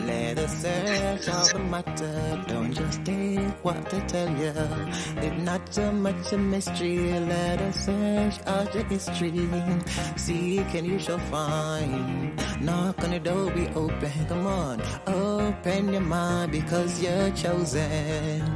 Let us search all the matter. Don't just take what they tell you. It's not so much a mystery. Let us search all your history. Seek and you shall find. Knock on the door, be open. Come on, open your mind because you're chosen.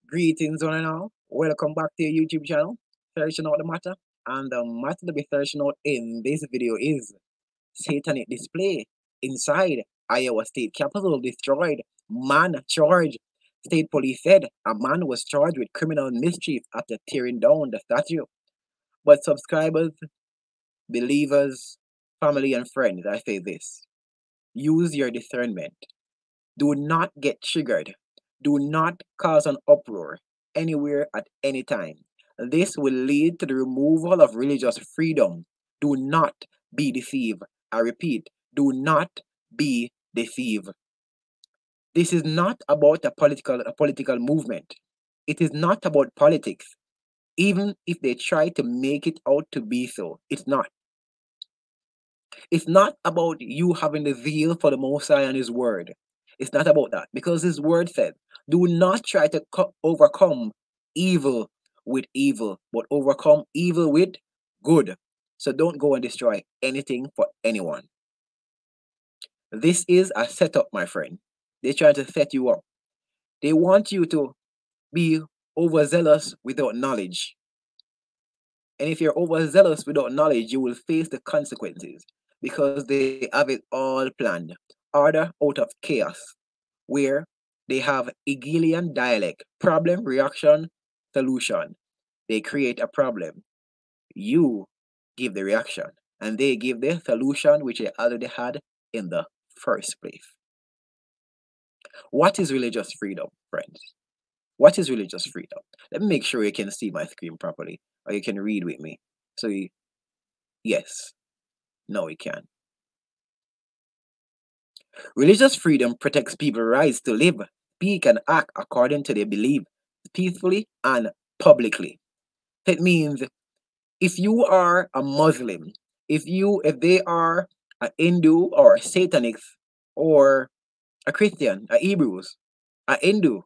Greetings, one and all. Welcome back to your YouTube channel, Searching Out the Matter. And the matter to be searching out in this video is Satanic display inside Iowa State Capitol destroyed. Man charged. State police said a man was charged with criminal mischief after tearing down the statue. But subscribers, believers, family, and friends, I say this. Use your discernment. Do not get triggered. Do not cause an uproar anywhere at any time. This will lead to the removal of religious freedom. Do not be deceived. I repeat, do not be deceived. This is not about a political movement. It is not about politics. Even if they try to make it out to be so, it's not. It's not about you having the zeal for the Most High and His Word. It's not about that because His Word said, do not try to overcome evil with evil, but overcome evil with good. So don't go and destroy anything for anyone. This is a setup, my friend. They're trying to set you up. They want you to be overzealous without knowledge. And if you're overzealous without knowledge, you will face the consequences because they have it all planned. Order out of chaos, where they have Hegelian dialect, problem, reaction, solution. They create a problem. You give the reaction, and they give the solution which they already had in the first place. What is religious freedom, friends? What is religious freedom? Let me make sure you can see my screen properly, or you can read with me. So, yes, no, we can. Religious freedom protects people's rights to live, speak, and act according to their belief, peacefully and publicly. That means if you are a Muslim, if they are a Hindu or a Satanic or a Christian, a Hebrews, a Hindu,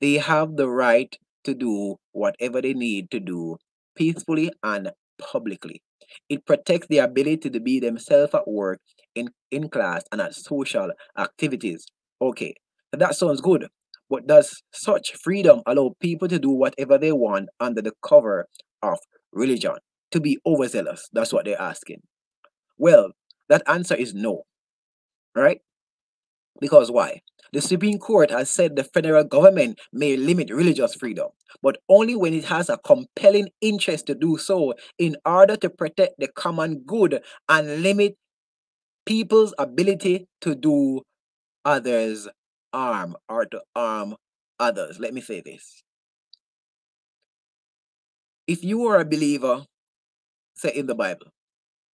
they have the right to do whatever they need to do peacefully and publicly. It protects the ability to be themselves at work, in class, and at social activities. Okay, so that sounds good. But does such freedom allow people to do whatever they want under the cover of religion? To be overzealous? That's what they're asking. Well, that answer is no, right? Because why? The Supreme Court has said the federal government may limit religious freedom, but only when it has a compelling interest to do so in order to protect the common good and limit people's ability to do others harm or to harm others. Let me say this. If you are a believer, say in the Bible,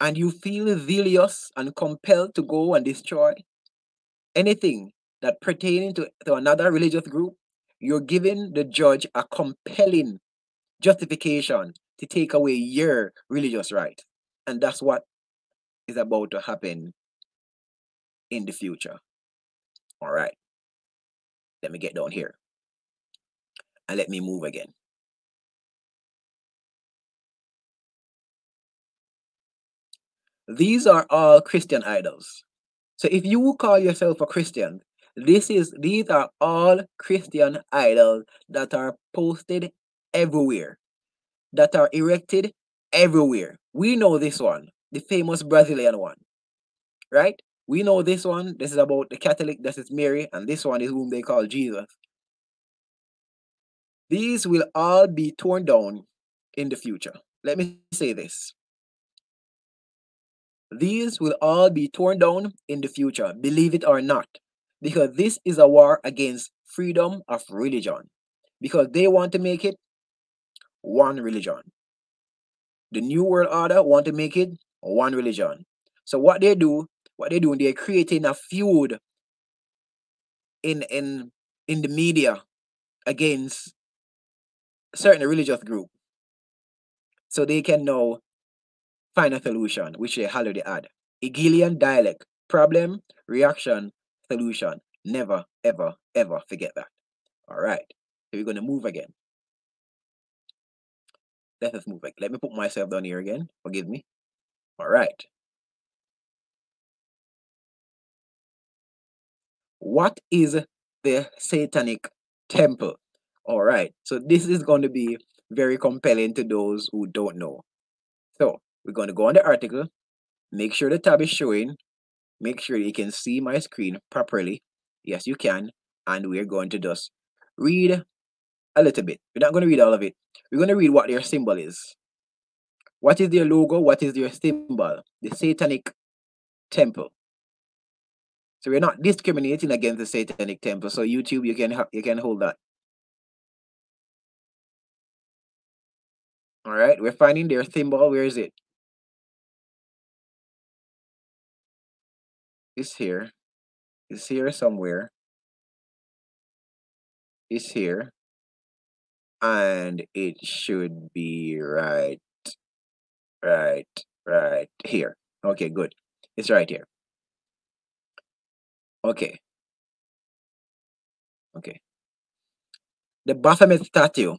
and you feel zealous and compelled to go and destroy anything that pertaining to another religious group, you're giving the judge a compelling justification to take away your religious right. And that's what is about to happen in the future. All right. Let me get down here. And let me move again. These are all Christian idols. So if you call yourself a Christian, these are all Christian idols that are posted everywhere, that are erected everywhere. We know this one, the famous Brazilian one, right? We know this one. This is about the Catholic, this is Mary, and this one is whom they call Jesus. These will all be torn down in the future. Let me say this. These will all be torn down in the future, believe it or not, because this is a war against freedom of religion, because they want to make it one religion. The New World Order want to make it one religion. So what they're doing, they're creating a feud in the media against certain religious group, so they can now find a solution, which they already had. Hegelian dialect, problem, reaction, solution. Never, ever, ever forget that. All right. So we're going to move again. Let us move back. Let me put myself down here again. Forgive me. All right. What is the Satanic temple? All right. So this is going to be very compelling to those who don't know. So we're going to go on the article. Make sure the tab is showing. Make sure you can see my screen properly. Yes, you can. And we're going to just read a little bit. We're not going to read all of it. We're going to read what their symbol is. What is their logo? What is their symbol? The Satanic temple. So we're not discriminating against the Satanic temple. So YouTube, you can hold that. All right, we're finding their symbol. Where is it? It's here. It's here somewhere. It's here. And it should be right here. Okay, good. It's right here. Okay. Okay. The Baphomet statue,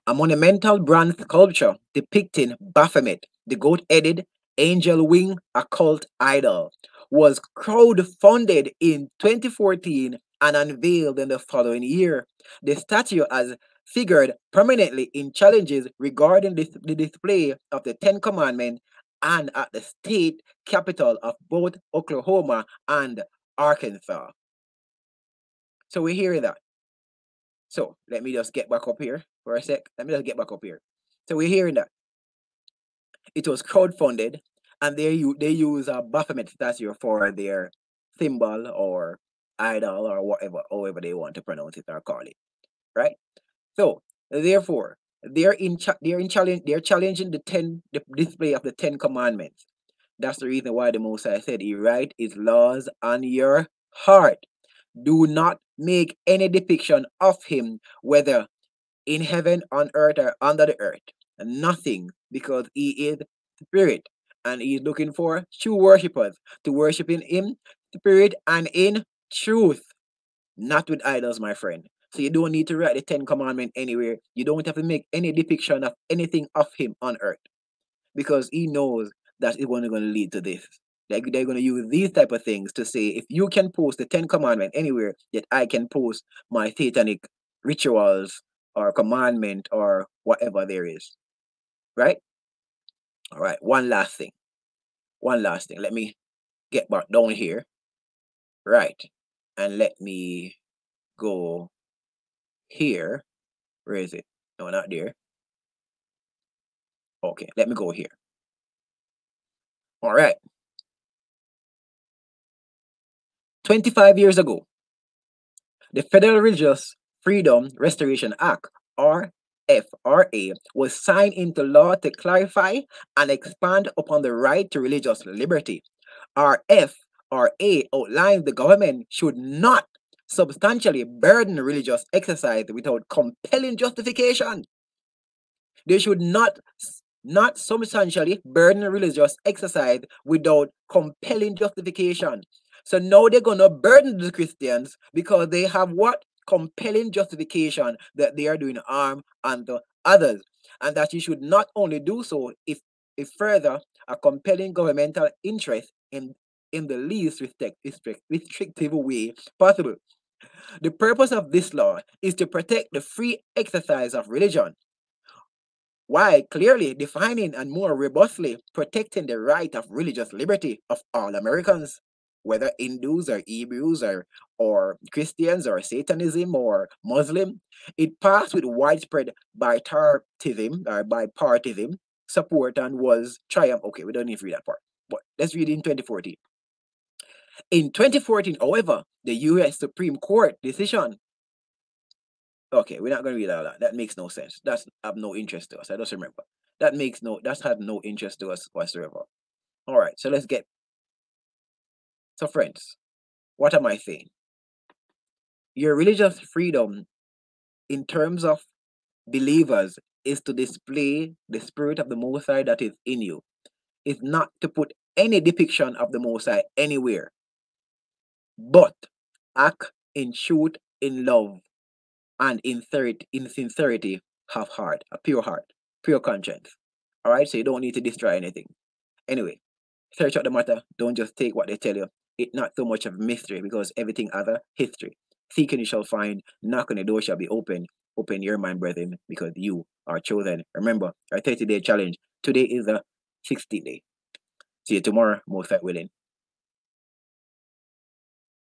a monumental bronze sculpture depicting Baphomet, the goat-headed angel wing occult idol, was crowdfunded in 2014 and unveiled in the following year. The statue has figured prominently in challenges regarding the display of the Ten Commandments and at the state capital of both Oklahoma and Arkansas. So we're hearing that. So let me just get back up here for a sec. Let me just get back up here. So we're hearing that it was crowdfunded, and they use a Baphomet statue for their symbol or idol or whatever, however they want to pronounce it or call it, right? So therefore, they're challenging the display of the Ten Commandments. That's the reason why the Most High said, "He write His laws on your heart. Do not make any depiction of Him, whether in heaven, on earth, or under the earth. Nothing, because He is spirit, and He is looking for true worshippers to worship in Him, spirit and in truth, not with idols, my friend. So you don't need to write the Ten Commandments anywhere. You don't have to make any depiction of anything of Him on earth, because He knows that it's only going to lead to this. They're going to use these type of things to say, if you can post the Ten Commandments anywhere, that I can post my satanic rituals or commandment or whatever there is. Right? All right. One last thing. Let me get back down here. Right. And let me go here. Where is it? No, not there. Okay. Let me go here. All right. 25 years ago, the Federal Religious Freedom Restoration Act, or FRA, was signed into law to clarify and expand upon the right to religious liberty. Our FRA outlines the government should not substantially burden religious exercise without compelling justification. They should not substantially burden religious exercise without compelling justification. So now they're gonna burden the Christians because they have what? Compelling justification that they are doing harm unto others. And that you should not only do so if further a compelling governmental interest in the least restrictive way possible. The purpose of this law is to protect the free exercise of religion, while clearly defining and more robustly protecting the right of religious liberty of all Americans, whether Hindus or Hebrews or Christians or Satanism or Muslim. It passed with widespread bipartisan support and was triumph. Okay, we don't need to read that part, but let's read it in 2014. In 2014, however, the U.S. Supreme Court decision. Okay, we're not going to read all that. That makes no sense. That's have no interest to us. I just remember. That's had no interest to us whatsoever. All right, so let's get. So friends, what am I saying? Your religious freedom in terms of believers is to display the spirit of the Most High that is in you. is not to put any depiction of the Most High anywhere, but act in truth, in love, and in sincerity of heart, a pure conscience. All right, so you don't need to destroy anything. Anyway, search out the matter. Don't just take what they tell you. It's not so much of a mystery because everything has a history. Seek and you shall find. Knock on the door shall be open. Open your mind, brethren, because you are chosen. Remember, our 30-day challenge. Today is the 60th day. See you tomorrow, most willing.